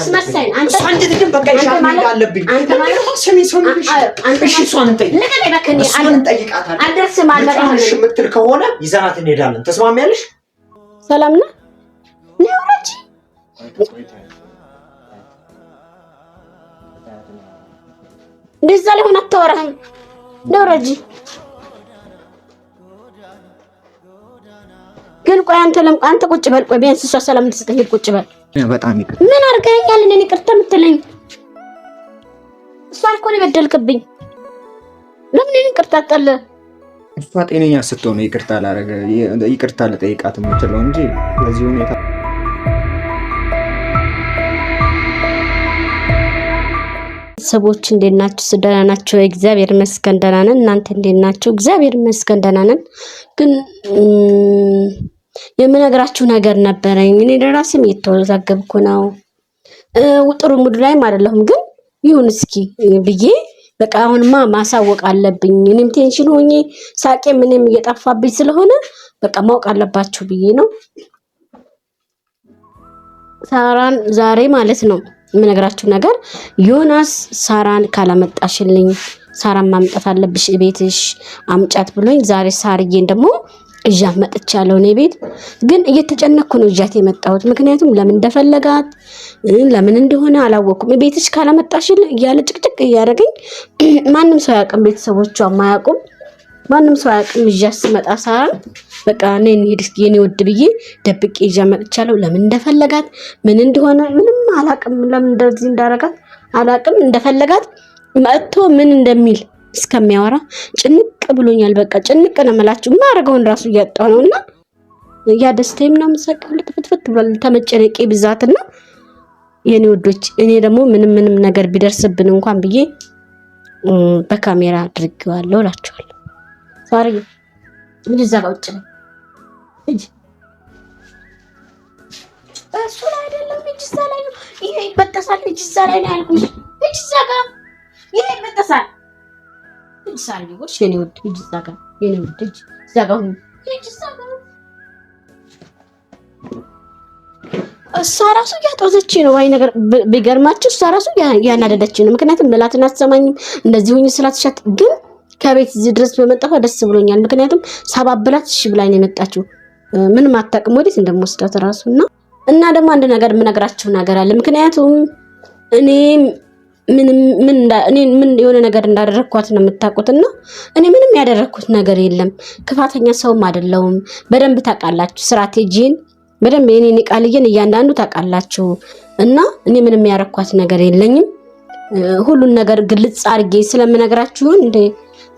ስመሰል አንተ አንተ ግን በቃ ይሻል አለብኝ አንተ ማለት ሰሚ ሰው ነሽ እሺ ሷን ጠይቅ ለከኔ በከኔ ሷን ጠይቃታለሁ አልደርስም አልመጣም እሺ ምትል ከሆነ ይዘናት እንሄዳለን ተስማሚያለሽ ሰላም ነህ ነውረጂ እንደዛ ለሆነ አታወራህም ነውረጂ ግን ቆይ አንተ ቁጭ በል ቆይ ቢያንስ እሷ ሰላም እንድትሰጠኝ ቁጭ በል በጣም ይቅር ምን አርገኛል እኔ ይቅርታ የምትለኝ እሷ እኮ ነው የበደልክብኝ ለምን ይቅርታ አጣለ እሷ ጤነኛ ስትሆን ይቅርታ አላረገ ይቅርታ ልጠይቃት የምትለው እንጂ ለዚህ ሁኔታ ሰዎች እንዴት ናችሁ ደህና ናችሁ እግዚአብሔር ይመስገን ደህና ነን እናንተ እንዴት ናችሁ እግዚአብሔር ይመስገን ደህና ነን ግን የምነግራችሁ ነገር ነበረኝ እኔ ለራሴም እየተወዛገብኩ ነው ጥሩ ሙድ ላይም አይደለሁም ግን ይሁን እስኪ ብዬ በቃ አሁንማ ማሳወቅ አለብኝ እኔም ቴንሽን ሆኜ ሳቄ ምንም እየጠፋብኝ ስለሆነ በቃ ማወቅ አለባችሁ ብዬ ነው ሳራን ዛሬ ማለት ነው የምነግራችሁ ነገር ዮናስ ሳራን ካላመጣሽልኝ ሳራን ማምጣት አለብሽ ቤትሽ አምጫት ብሎኝ ዛሬ ሳርዬን ደግሞ እጃ መጥቻለሁ እኔ ቤት ግን እየተጨነኩ ነው እጃት የመጣሁት ምክንያቱም ለምን እንደፈለጋት ለምን እንደሆነ አላወኩም ቤትሽ ካላመጣሽልኝ እያለ ጭቅጭቅ እያደረገኝ ማንም ሰው ያውቅም ቤተሰቦቿ ማያውቁም ማንም ሰው ያውቅም እጃት ስመጣ ሳራን በቃ እኔን ሄድስ የኔ ወድ ብዬ ደብቄ እጃ መጥቻለሁ ለምን እንደፈለጋት ምን እንደሆነ ምንም አላውቅም ለምን እንደዚህ እንዳረጋት አላውቅም እንደፈለጋት መጥቶ ምን እንደሚል እስከሚያወራ ጭንቅ ብሎኛል በቃ ጭንቅ ነው መላችሁ ማረጋውን ራሱ ያጣው ነውና ያ ደስታዬም ነው መሰቀል ፍትፍት ብሏል ተመጨነቄ ብዛትና የኔ ወዶች እኔ ደግሞ ምንም ነገር ቢደርስብን እንኳን ብዬ በካሜራ አድርጌዋለሁ እላችኋለሁ ሳሪ ምን ዘጋው ጭ እጅ እሱ ላይ አይደለም እጅ ላይ ነው ይሄ ይበጠሳል እጅ ላይ ነው ያልኩሽ እጅ ዘጋ ይሄ ይበጠሳል ሳሪ ወሽ የኔ ወድ እጅ ዘጋ የኔ ወድ እጅ ዘጋው እጅ ዘጋ እሷ ራሱ ያጦዘች ነው ወይ ነገር ቢገርማችሁ እሷ ራሱ ያናደደች ነው ምክንያቱም መላትን አትሰማኝም እንደዚህ ሆኝ ስላትሻት ግን ከቤት እዚህ ድረስ በመጣሁ ደስ ብሎኛል ምክንያቱም ሳባብላት እሺ ብላኝ ነው የመጣችው ምንም አታውቅም ወዲስ እንደምወስዳት ራሱና እና ደግሞ አንድ ነገር ምነግራችሁ ነገር አለ ምክንያቱም እኔ ምን የሆነ ነገር እንዳደረኳት ነው የምታውቁትና እኔ ምንም ያደረኩት ነገር የለም ክፋተኛ ሰውም አይደለሁም በደንብ ታውቃላችሁ ስትራቴጂን በደንብ የኔን ቃልየን እያንዳንዱ ታውቃላችሁ እና እኔ ምንም ያረኳት ነገር የለኝም ሁሉን ነገር ግልጽ አርጌ ስለምነግራችሁ እንደ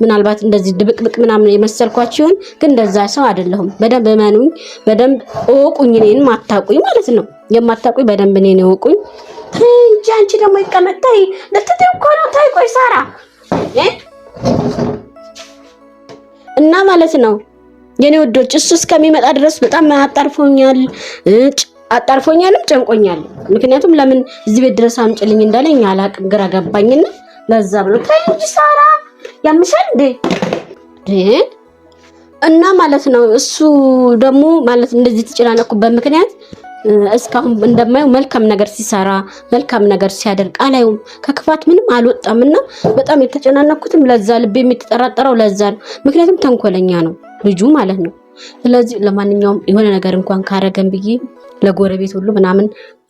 ምናልባት እንደዚህ ድብቅብቅ ምናምን የመሰልኳችሁ ግን እንደዛ ሰው አይደለሁም በደንብ ማኑኝ በደንብ ኦቁኝ እኔን ማታቁኝ ማለት ነው የማታቁኝ በደንብ እኔን ኦቁኝ እንጂ አንቺ ደግሞ ይቀመጣይ ለተተኮ ነው ታይ ቆይ ሳራ እና ማለት ነው የኔ ወዶች እሱ እስከሚመጣ ድረስ በጣም አጣርፎኛልም ጨንቆኛል ምክንያቱም ለምን እዚህ ቤት ድረስ አምጭልኝ እንዳለኝ አላቅም ግራ ገባኝና ለዛ ብሎ ታይ እንጂ ሳራ ያምሻል እንዴ እና ማለት ነው እሱ ደግሞ ማለት እንደዚህ ተጨናነኩበት ምክንያት እስካሁን እንደማየው መልካም ነገር ሲሰራ መልካም ነገር ሲያደርግ አላየውም ከክፋት ምንም አልወጣምና በጣም የተጨናነኩትም ለዛ ልቤ የሚተጠራጠረው ለዛ ነው ምክንያቱም ተንኮለኛ ነው ልጁ ማለት ነው ስለዚህ ለማንኛውም የሆነ ነገር እንኳን ካረገን ብዬ ለጎረቤት ሁሉ ምናምን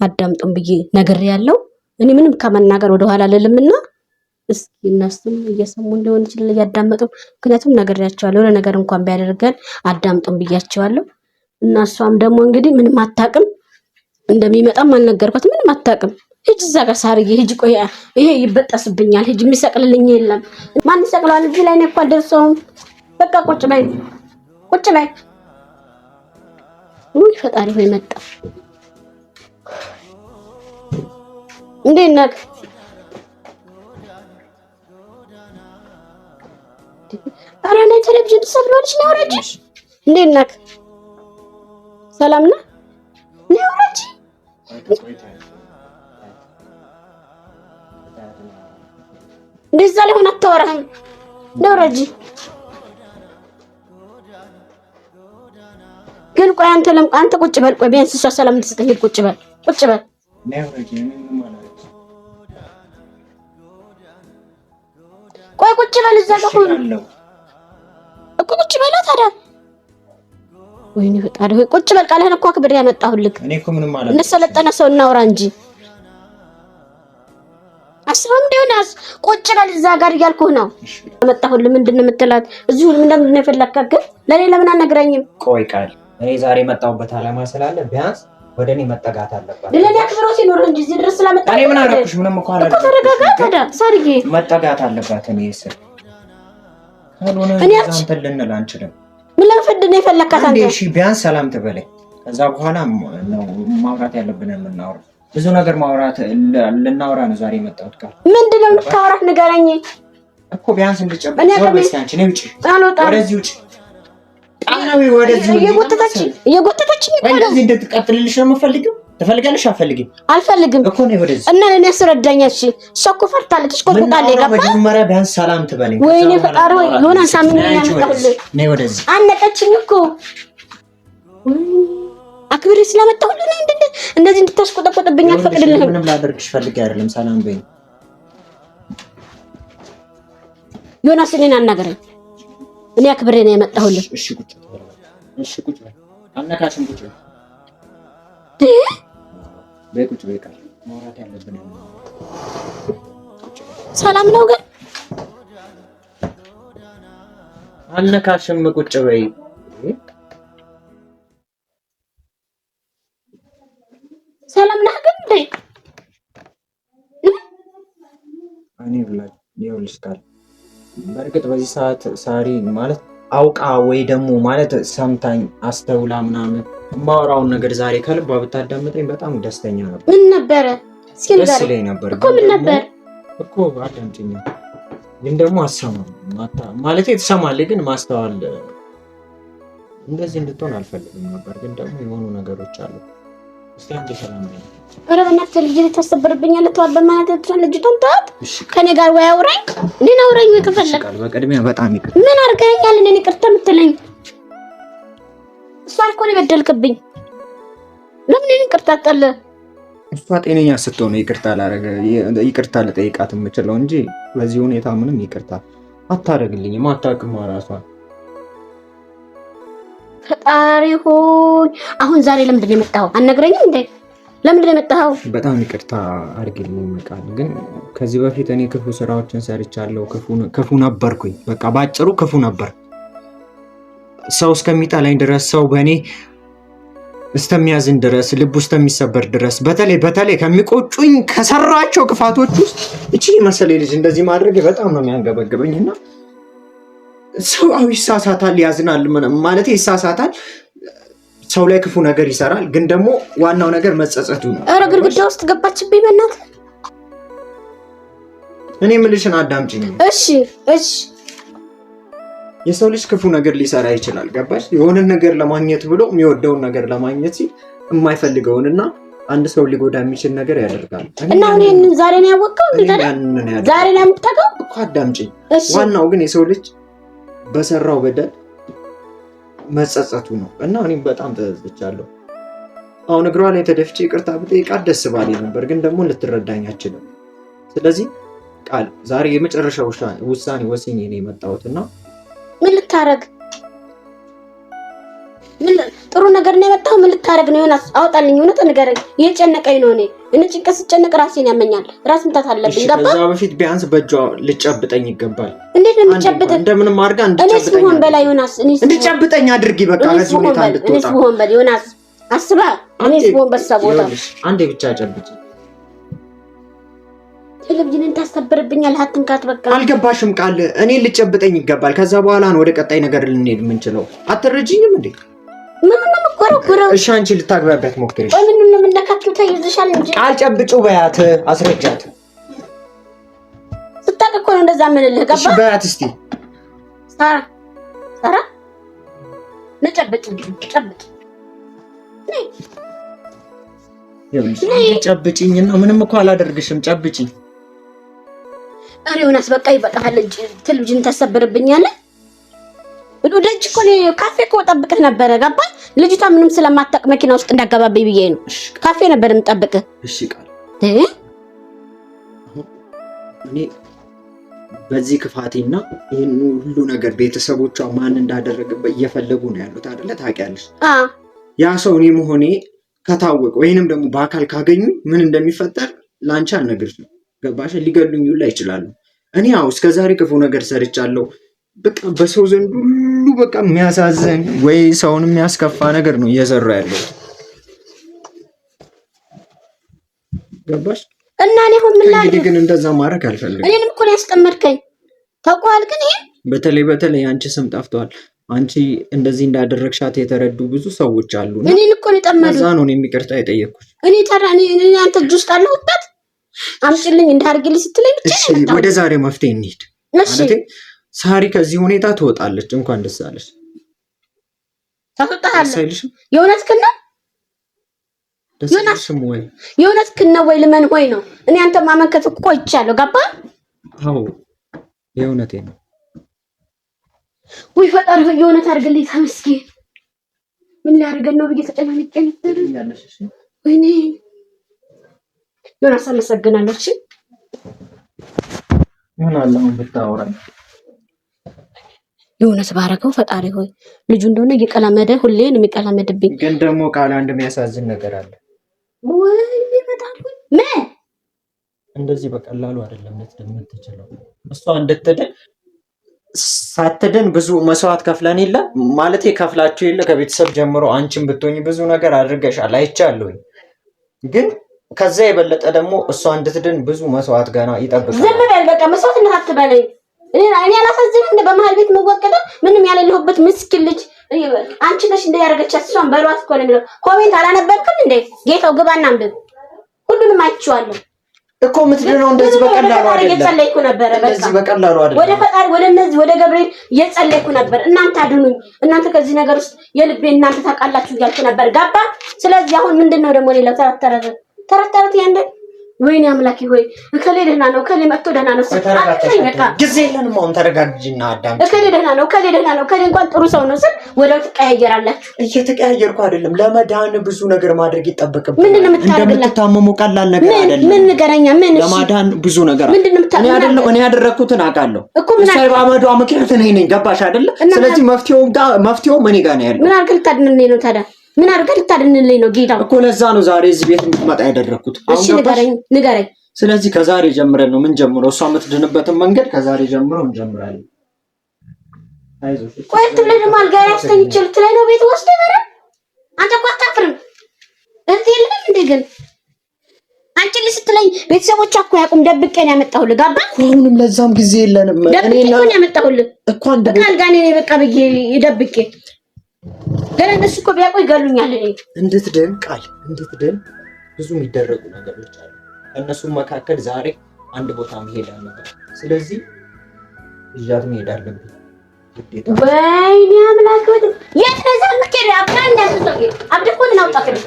አዳምጡን ብዬ ነገር ያለው እኔ ምንም ከመናገር ወደ ኋላ ልልምና እስኪ እናስተም እየሰሙ እንደሆነ ይችላል ያዳመጡ ምክንያቱም ነገርያቸዋለሁ የሆነ ነገር እንኳን ቢያደርገን አዳምጡን ብያቸዋለሁ እና እሷም ደግሞ እንግዲህ ምንም አታውቅም እንደሚመጣም አልነገርኳት ምንም አታውቅም እጅ ዘጋ ሳርዬ እጅ ቆይ ይሄ ይበጠስብኛል እጅ የሚሰቅልልኝ የለም ማን ይሰቅላል እዚህ ላይ ነው እኮ አልደርሰውም በቃ ቁጭ በይ ወይ ፈጣሪ ሆይ መጣ እንዴት ነህ አራና ቴሌቪዥን ተሰብሯልሽ ነው ወረጅ እንዴት ነህ ሰላም ነህ ነው ወረጅ እንደዛ ለሆነ አታወራም ነው ወረጅ ግን ቆይ አንተ ቁጭ በል ቆይ ቢያንስ እሷ ሰላም እንድትሰጠኝ ቁጭ በል ነው ወረጅ ቆይ ቁጭ በል እዛ ጋር እኮ ቁጭ በል ታዲያ። ወይኔ ፈጣሪ ሆይ ቁጭ በል። ቃልህን እኮ አክብሬ ያመጣሁልህ። እኔ እኮ ምንም ማለት እንሰለጠነ ሰው እናውራ እንጂ አስበም ዲዮናስ ቁጭ በል እዛ ጋር እያልኩህ ነው ያመጣሁልህ። ምንድን ነው የምትላት? እዚሁ ምንድን ነው የፈለግከው? ለኔ ለምን አልነግረኝም? ቆይ ቃል እኔ ዛሬ መጣሁበት አላማ ስላለ ቢያንስ ወደ እኔ መጠጋት አለባት። ለኔ አክብሮት ይኖር እንጂ እዚህ ድረስ ስላመጣሁ እኔ ምን አደረኩሽ? ምንም እኮ አላደረኩሽ። ተረጋጋ ታዲያ ሳርዬ። መጠጋት አለባት። እኔ እሱ አንተ ልንል አንችልም። ምን ለምፈድ ነው የፈለካት አንተ? እሺ ቢያንስ ሰላም ትበለኝ። ከዛ በኋላ ነው ማውራት ያለብን የምናወራው። ብዙ ነገር ማውራት ልናወራ ነው ዛሬ የመጣሁት። ቃል ምንድነው የምታወራት? ንገረኝ እኮ ቢያንስ እንድጨብጥ ነው። በስኪ አንቺ ነይ ውጪ፣ ወደዚህ ውጪ። ቃላዊ ወደዚህ እየጎተተችኝ እኮ ነው። እንደዚህ እንድትቀጥልልሽ ነው የምፈልገው። ትፈልጋለሽ? አልፈልግም። አልፈልግም እኮ ነው ወደዚህ እና ለኔ ያስረዳኛች። እሷ እኮ ፈርታለች እኮ ቁጣለች። ገባ መጀመሪያ ቢያንስ ሰላም ትበለኝ። ወይኔ ፈጣሪ ወይ ዮናስ ሳምን ያመጣሁልህ። ነይ ወደዚህ። አነቀችኝ እኮ አክብሬ ስለመጣሁልህ ነው። እንደዚህ እንድታስቆጠቆጥብኝ አልፈቅድልህም። ምንም ላደርግሽ ፈልጌ አይደለም። ሰላም በይኝ ዮናስ። እኔን አናገረኝ። እኔ አክብሬ ነው የመጣሁልህ። እሺ ቁጭ በል። እሺ ቁጭ በል። አነካሽም ቁጭ በል። በቁጭ በይ። ቃል ማውራት ያለብን ሰላም ነው ግን አነካሽም ቁጭ በይ። ሰላም ነህ ግን እንዴ? እኔ ይኸውልሽ ቃል በእርግጥ በዚህ ሰዓት ሳሪ ማለት አውቃ ወይ ደግሞ ማለት ሰምታኝ አስተውላ ምናምን የማወራውን ነገር ዛሬ ከልቧ ብታዳምጠኝ በጣም ደስተኛ ነበር። ምን ነበረ? እስኪ ንገረኝ። ደስ ይለኝ ነበር እኮ ምን ነበር እኮ አዳምጪኝ። ግን ደግሞ አሰማም ማለት ትሰማለች፣ ግን ማስተዋል እንደዚህ እንድትሆን አልፈልግም ነበር። ግን ደግሞ የሆኑ ነገሮች አሉ። እስቲ አንቺ ሰላም ነኝ። ኧረ በእናትህ ልጅ ልታሰብርብኛለህ። ተዋት በማለት ልጅቷን ተዋት። ከኔ ጋር ወይ አውራኝ፣ እኔን አውራኝ ከፈለክ። በቅድሚያ በጣም ይቅር። ምን አድርገኸኛል? እኔን ይቅርታ የምትለኝ እሷን እኮ ነው የበደልክብኝ። ለምን እኔን ይቅርታ አትጠልህ? እሷ ጤነኛ ስትሆን ይቅርታ ልጠይቃት የምችለው እንጂ በዚህ ሁኔታ ምንም ይቅርታ አታደርግልኝም። አታውቅም እራሷን። ፈጣሪ ሆይ አሁን ዛሬ ለምንድን ነው የመጣኸው? አልነግረኝም እንዴ? ለምንድን ነው የመጣኸው? በጣም ይቅርታ አድርግልኝ ቃል። ግን ከዚህ በፊት እኔ ክፉ ስራዎችን ሰርቻለሁ። ክፉ ነበርኩኝ። በቃ ባጭሩ ክፉ ነበር። ሰው እስከሚጠላኝ ድረስ፣ ሰው በእኔ እስከሚያዝን ድረስ፣ ልቡ እስከሚሰበር ድረስ፣ በተለይ ከሚቆጩኝ ከሰራቸው ክፋቶች ውስጥ እቺ መሰለኝ ልጅ እንደዚህ ማድረግ በጣም ነው የሚያንገበግበኝና ሰው ይሳሳታል፣ ያዝናል፣ ማለት ይሳሳታል፣ ሰው ላይ ክፉ ነገር ይሰራል። ግን ደግሞ ዋናው ነገር መጸጸቱ ነው። ኧረ ግድግዳ ውስጥ ገባችብኝ በእናትህ። እኔ የምልሽን አዳምጪኝ። እሺ የሰው ልጅ ክፉ ነገር ሊሰራ ይችላል። ገባሽ? የሆነ ነገር ለማግኘት ብሎ የሚወደውን ነገር ለማግኘት ሲል የማይፈልገውንና አንድ ሰው ሊጎዳ የሚችል ነገር ያደርጋል። እና እኔን ዛሬ ነው ያወቀው ዛሬ ነው የምታውቀው እኮ። አዳምጪኝ። ዋናው ግን የሰው ልጅ በሰራው በደል መጸጸቱ ነው። እና እኔም በጣም ተጸጽቻለሁ። አሁን እግሯ ላይ ተደፍቼ ይቅርታ ብጠይቃት ደስ ባለኝ ነበር፣ ግን ደግሞ ልትረዳኝ አትችልም። ስለዚህ ቃል ዛሬ የመጨረሻ ውሳኔ ወስኜ ነው የመጣሁትና ምን ልታረግ? ጥሩ ነገር ነው የመጣው። ምን ልታረግ ነው? ዮናስ አውጣልኝ፣ እውነት ንገረኝ። እየጨነቀኝ ነው። እኔ ጭንቀት ስጨነቅ ራሴን ያመኛል። ራስ ምታት አለብኝ። ገባ? ከዛ በፊት ቢያንስ በእጇ ልጨብጠኝ ይገባል። እንዴት ነው የምጨብጠኝ? እንደምንም አድርጋ እንድጨብጠኝ። እኔስ ብሆን በላይ ዮናስ፣ እንድጨብጠኝ አድርጊ። በቃ ለዚህ ሁኔታ እንድትወጣ። እኔስ ብሆን በላይ ዮናስ፣ አስባ። እኔስ ብሆን በሳ ቦታ አንዴ ብቻ ጨብጭ። ቴሌቪዥንን ታስተብርብኛል። አትንካት። በቃ አልገባሽም? ቃል እኔ ልጨብጠኝ ይገባል። ከዛ በኋላ ነው ወደ ቀጣይ ነገር ልንሄድ የምንችለው። አትረጂኝም እንዴ? ምን ነው የምትቆረቁረው? እሺ አንቺ ልታግባቢያት ሞክሪ። ቆይ ምን ነው የምነካኪው? ተይዘሻል እንጂ ቃል ጨብጩ በያት፣ አስረጃት። ስታውቅ እኮ ነው እንደዛ የምልልህ። ገባ? እሺ በያት እስቲ። ሳራ ነጨብጭ ጨብጭኝና ምንም እኮ አላደርግሽም። ጨብጭኝ። ኧረ ዮናስ በቃ ይበቃሃል። ቴሌቪዥን ታሰብርብኛለህ። ደጅ እኮ ካፌ እኮ ጠብቅህ ነበረ። ገባ? ልጅቷ ምንም ስለማታውቅ መኪና ውስጥ እንዳገባብኝ ብዬ ነው ካፌ ነበር የምጠብቅህ። እሺ ቃል እኔ በዚህ ክፋቴና ይህን ሁሉ ነገር ቤተሰቦቿ ማን እንዳደረገበት እየፈለጉ ነው ያሉት አይደለ? ታውቂያለሽ። ያ ሰው እኔ መሆኔ ከታወቀ ወይንም ደግሞ በአካል ካገኙ ምን እንደሚፈጠር ላንቺ አልነግርሽም። ገባሽ? ሊገሉኝ ሁላ ይችላሉ። እኔ ያው እስከዛሬ ክፉ ነገር ሰርቻለሁ። በቃ በሰው ዘንድ ሁሉ በቃ የሚያሳዝን ወይ ሰውን የሚያስከፋ ነገር ነው እየሰራ ያለው። ገባሽ? እና እኔ አሁን ምን ላድርግ? ግን እንደዛ ማድረግ አልፈልግም። እኔንም እኮ ነው ያስቀመጥከኝ ታውቀዋል። ግን ይሄ በተለይ አንቺ ስም ጠፍቷል። አንቺ እንደዚህ እንዳደረግሻት የተረዱ ብዙ ሰዎች አሉ። እኔን እኮ ነው የጠመዱት። እዛ ነው ይቅርታ የጠየቅኩሽ። እኔ አንተ እጅ ውስጥ አለሁበት አምጪልኝ እንዳርግልኝ ስትለኝ ብቻ ነው። ወደ ዛሬ መፍትሄ እንሂድ። ማለት ሳሪ ከዚህ ሁኔታ ትወጣለች። እንኳን ደስ አለሽ። ታውቃለህ የእውነት ከነ የእውነት ከነ ወይ ልመን ሆይ ነው። እኔ አንተ ማመንከት እኮ ቆይቻለሁ። ገባ? አዎ የእውነቴ ነው። ወይ ፈጣሪ ሆይ የእውነት አድርግልኝ። ተመስገን። ምን ሊያደርገን ነው ብዬ ተጨናንቄ ነበር። ወይኔ ዮናስ አመሰግናለሁ። እሺ ምን አለ አሁን ብታወራኝ የእውነት ባረከው ፈጣሪ ሆይ። ልጁ እንደሆነ እየቀላመደ ሁሌን የሚቀላመድብኝ። ግን ደግሞ ቃል አንድ የሚያሳዝን ነገር አለ። ወይኔ ፈጣሪ ሆይ ምን እንደዚህ በቀላሉ አይደለም ልትድን የምትችለው። እሷ እንድትድን ሳትድን ብዙ መስዋዕት ከፍለን የለ ማለት ከፍላችሁ የለ ከቤተሰብ ጀምሮ አንቺን ብትሆኝ ብዙ ነገር አድርገሻል፣ አይቻለሁኝ። ግን ከዛ የበለጠ ደግሞ እሷ እንድትድን ብዙ መስዋዕት ገና ይጠብቃል። ዝም በል በቃ፣ መስዋዕትነት አትበለኝ። እኔ አላሳዝንም እንደ በመሀል ቤት መወቀደ ምንም ያለለሁበት ምስኪን ልጅ አንቺ ነሽ እንደ ያደረገቻት። እሷን በሏት እኮ ነው የሚለው። ኮሜንት አላነበብክም እንዴ? ጌታው ግባና አንብብ። ሁሉንም አይቼዋለሁ እኮ የምትድነው እንደዚህ በቀላሉ አይደለም። እየጸለይኩ ነበር። እንደዚህ በቀላሉ አይደለም። ወደ ፈጣሪ ወደ እነዚህ ወደ ገብርኤል እየጸለይኩ ነበር። እናንተ አድኑኝ፣ እናንተ ከዚህ ነገር ውስጥ የልቤ እናንተ ታውቃላችሁ እያልኩ ነበር። ገባ? ስለዚህ አሁን ምንድነው ደግሞ ሌላው ተረተረት ያንደ ወይኔ አምላኬ ሆይ እከሌ ደህና ነው፣ እከሌ መጥቶ ደህና ነው። በቃ ጊዜ የለንም አሁን። ተረጋግጂና አዳም። እከሌ ደህና ነው፣ እከሌ ደህና ነው፣ እከሌ እንኳን ጥሩ ሰው ነው ስል ወዲያው ትቀያየራላችሁ። እየተቀያየርኩ አይደለም። ለመዳን ብዙ ነገር ማድረግ ይጠበቅብናል። ምንድነው የምታደርግላት? እንደምትታመሙ ቀላል ነገር አይደለም። ምን ንገረኛ። ምን ለማዳን ብዙ ነገር ምንድነው የምታደርግላት? እኔ ያደረኩትን አውቃለሁ። እሷ በአመዷ ምክንያት እኔ ነኝ። ገባሽ አይደለ? ስለዚህ መፍትሄው እኔ ጋር ነው ያለው። ምን አድርገህ ልታድንልኝ ነው ታዲያ? ምን አድርገህ ልታድንልኝ ነው ጌታ? እኮ ለዛ ነው ዛሬ እዚህ ቤት እንድትመጣ ያደረኩት። እሺ ንገረኝ። ስለዚህ ከዛሬ ጀምረን ነው ምን ጀምሮ እሷ የምትድንበትን መንገድ ከዛሬ ጀምሮ እንጀምራለን። አይዞሽ። ቆይ ትብለህ ደግሞ አልጋ ላይ አስተኝቼ ልትለኝ ነው ቤት ወስደህ ነው? አንተ እኮ አታፍርም። እዚህ የለም እንዴ? ግን አንቺ ስትለኝ ቤተሰቦቿ እኮ ያቁም ደብቄ ነው ያመጣሁልህ። ጋባ አሁንም ለዛም ጊዜ የለንም። ደብቄ ነው ያመጣሁልህ እኮ አንተ ካልጋ ነኝ በቃ ብዬ ደብቄ ገና እነሱ እኮ ቢያውቁ ይገሉኛል። እኔ እንድትድን እንድትድን ብዙ የሚደረጉ ነገሮች አሉ። ከእነሱም መካከል ዛሬ አንድ ቦታ መሄድ አለበት። ስለዚህ እያት መሄድ አለብኝ ግዴታ። ወይኔ አምላክ ወደ የት ነው ዘምከኝ? አብራን እንዳትጠቂ አብደኮን ነው ጣከኝ።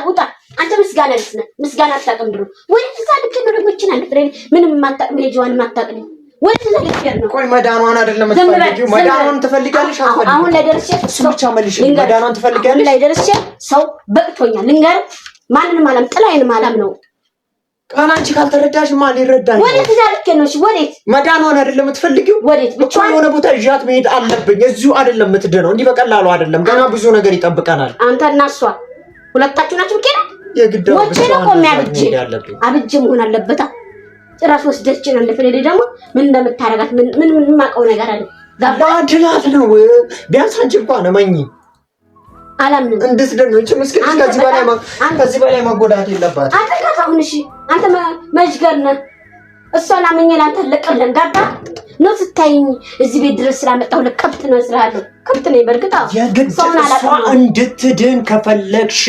ውጣ አንተ ምስጋና ልስነ ምስጋና አታውቅም ድሮ ወይ ተሳልክ ነው ደግሞ እቺን አንድ ፍሬ ምንም ማታውቅም ልጅዋን ማታውቅም ወይ ተዘልከር ነው። ቆይ መዳኗን አይደለም የምትፈልጊው? መዳኗን ትፈልጋለሽ? አሁን ላይ ደርሼ ብቻ መልሽ። መዳኗን ትፈልጋለሽ? ላይ ደርሼ ሰው በቅቶኛል። ልንገር ማንንም አላም ጥላዬንም አላም ነው። ቃል አንቺ ካልተረዳሽ ማን ሊረዳኝ? ወዴት ተዛልከኝ ነው? እሺ ወዴት? መዳኗን አይደለም የምትፈልጊው? ወዴት? ብቻዋን የሆነ ቦታ ይዣት መሄድ አለብኝ። እዚሁ አይደለም የምትድነው። እንዲህ በቀላሉ አይደለም። ገና ብዙ ነገር ይጠብቀናል። አንተ እና እሷ ሁለታችሁ ናችሁ ከና የግድ አብጅ መሆን አለበት። ጭራሽ ወስደች ነው እንደፈለደ ደግሞ ምን እንደምታረጋት ምን የማውቀው ነገር አለ። ጋባድላት ነው። ቢያንስ አንቺ እንኳን እመኚ አላምንም። እንድትደንች መስኪን ከዚህ በላይ መጎዳት የለባትም። አንተ ጋር እሺ አንተ መጅገር ነህ። እሷን አመኘ ላንተ ለቀለን ጋባ ነው ስታይኝ እዚህ ቤት ድረስ ስላመጣሁ ለከብት ነው ስላለው ከብት ነው። በርግጥ ሰውን አላውቅም። እንድትድን ከፈለግሽ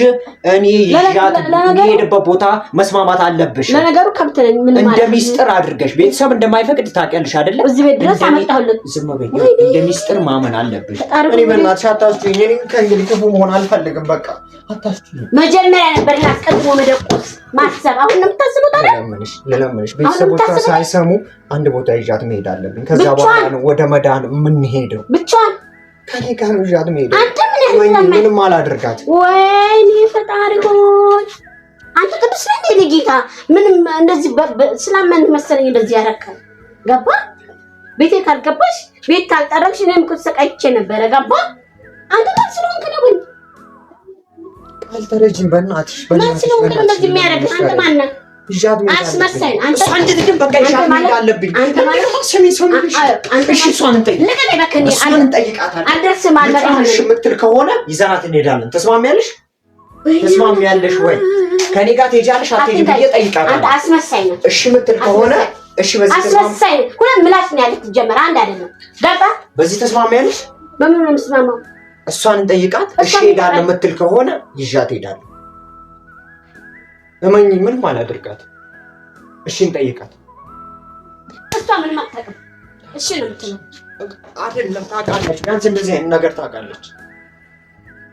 እኔ የሄድበት ቦታ መስማማት አለብሽ። ለነገሩ ከብት ነኝ። ምን ማለት እንደ ሚስጥር አድርገሽ ቤተሰብ እንደማይፈቅድ ታውቂያለሽ አይደል? እዚህ ቤት ድረስ አመጣሁልህ። ዝም በይ። እንደ ሚስጥር ማመን አለብሽ። እኔ በእናትሽ አታስቱኝ። እኔ ከእንግዲህ ክፉ መሆን አልፈልግም። በቃ አታስቱኝ። መጀመሪያ ነበር አስቀድሞ መደቆስ ማሰብ። አሁን ነው የምታስቡት አይደል? ለለምንሽ ቤተሰቦቿ ሳይሰሙ አንድ ቦታ ይዣት መሄድ አለብኝ። ከዛ በኋላ ነው ወደ መዳን የምንሄደው። ብቻዋን ከኔ ጋር ይዣት መሄድ። አንተ ምንም አላደርጋት። ወይኔ ፈጣሪ ሆይ አንተ ቅዱስ ነህ እንዴ ጌታ? ምንም እንደዚህ ስላመንክ መሰለኝ እንደዚህ ያደረከው። ገባ? ቤቴ ካልገባሽ ቤት ካልጠረግሽ እኔም እኮ ተሰቃይቼ ነበረ። ገባ? አንተ ማን ስለሆንክ ነው ግን? አልተረጅም በእናትሽ ማን ስለሆንክ ነው እንደዚህ የሚያደርግህ? አንተ ማን ነህ? አስመሳይ አንተ አንተ ግን በቃ ይሻል አለብኝ። አንተ ማለት ሰሚ ሰው ነሽ። እሺ እሷን እንጠይቅ። ለቀቀኝ በከኔ እሷን እንጠይቃታለን። አልደርስም አልመጣም የምትል ከሆነ ይዘናት እንሄዳለን። ተስማሚያለሽ? ተስማሚያለሽ ወይ? ከኔ ጋር ትሄጃለሽ አትሄጂም ብዬ እጠይቃታለሁ። አንተ አስመሳይ ነህ። እሺ የምትል ከሆነ እሺ በዚህ አስመሳይ ነህ። ሁለት ምላስ ነው ያለህ ትጀምር አንድ አይደለም። ገባ? በዚህ ተስማሚያለሽ? በምን ነው የምስማማው? እሷን እንጠይቃት። እሺ ሄዳለሁ የምትል ከሆነ ይዣት ሄዳለሁ። እመኝ ምንም አላደርጋት። እሺ እንጠይቃት። እሷ ምንም አታውቅም። እሺ ነው የምትለው አይደለም? ታውቃለች። ቢያንስ እንደዚህ አይነት ነገር ታውቃለች።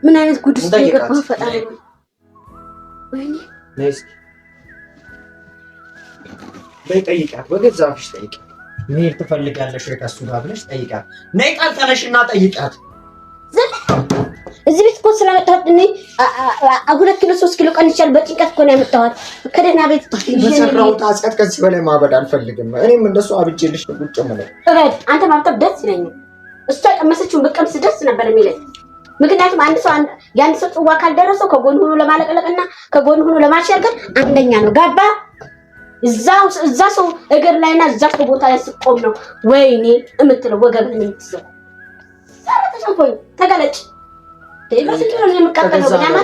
ምን አይነት ጉድ ውስጥ የገባው ፈጣሪ ነው። ወይኔ ነይስ በይ ጠይቃት። በገዛ አፍሽ ጠይቃት። መሄድ ትፈልጋለሽ ወይ ከእሱ ጋር ብለሽ ጠይቃት። ነይ ቃል ተነሽና ጠይቃት። እዚህ ቤት እኮ ስለመጣሁት እኔ 2 ኪሎ 3 ኪሎ ቀንቻለሁ። በጭንቀት እኮ ነው ያመጣሁት። ከደህና ቤት በሰራሁት ኃጢአት ከዚህ በላይ ማበድ አልፈልግም። እኔም እንደሱ አብጄልሽ ቁጭ ማለት እበድ። አንተ ማብጠብ ደስ ይለኛል። እሷ ቀመሰችውን በቀምስ ደስ ነበር የሚለኝ። ምክንያቱም የአንድ ሰው ጽዋ ካልደረሰው ከጎን ሆኖ ለማለቀለቅና ከጎን ሆኖ ለማሸርገር አንደኛ ነው። ገባ? እዛ ሰው እግር ላይና እዛ ሰው ቦታ ላይ ስቆም ነው ወይኔ የምትለው ወገብህን የምትሰው ተሸንፎኝ ተገለጭ።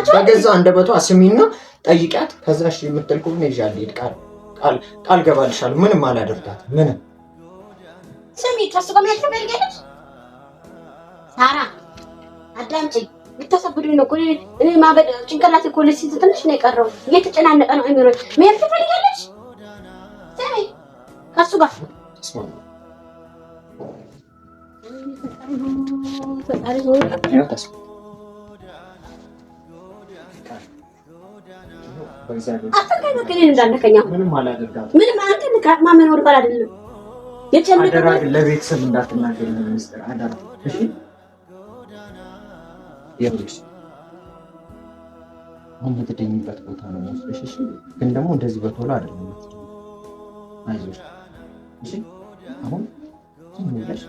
በገዛ አንደበቷ ስሚና ጠይቂያት። ከዛ እሺ የምትል ከሆነ ይዣልኝ ቃል ገባልሻለሁ። ምንም አላደርጋትም። ምንም ስሚ ከሱ ጋር ማለት ትፈልጊያለሽ? ሳራ አዳምጪኝ። ልታሳብዱኝ ነው እኮ እኔ ማበድ ጭንቅላቴ እኮ ለሲት ትንሽ ነው የቀረው። እየተጨናነቀ ነው አይምሮ። መሄድ ትፈልጊያለሽ? ስሚ ከሱ ጋር ለቤተሰብ እንዳትናገሪ ሚስጥር አደራ። እሺ ይኸውልሽ አሁን የምትተኝበት ቦታ ነው የምወስድሽ። እሺ ግን ደግሞ እንደዚህ በቶሎ አይደለም። አይዞሽ እሺ። አሁን ዝም ብለሽ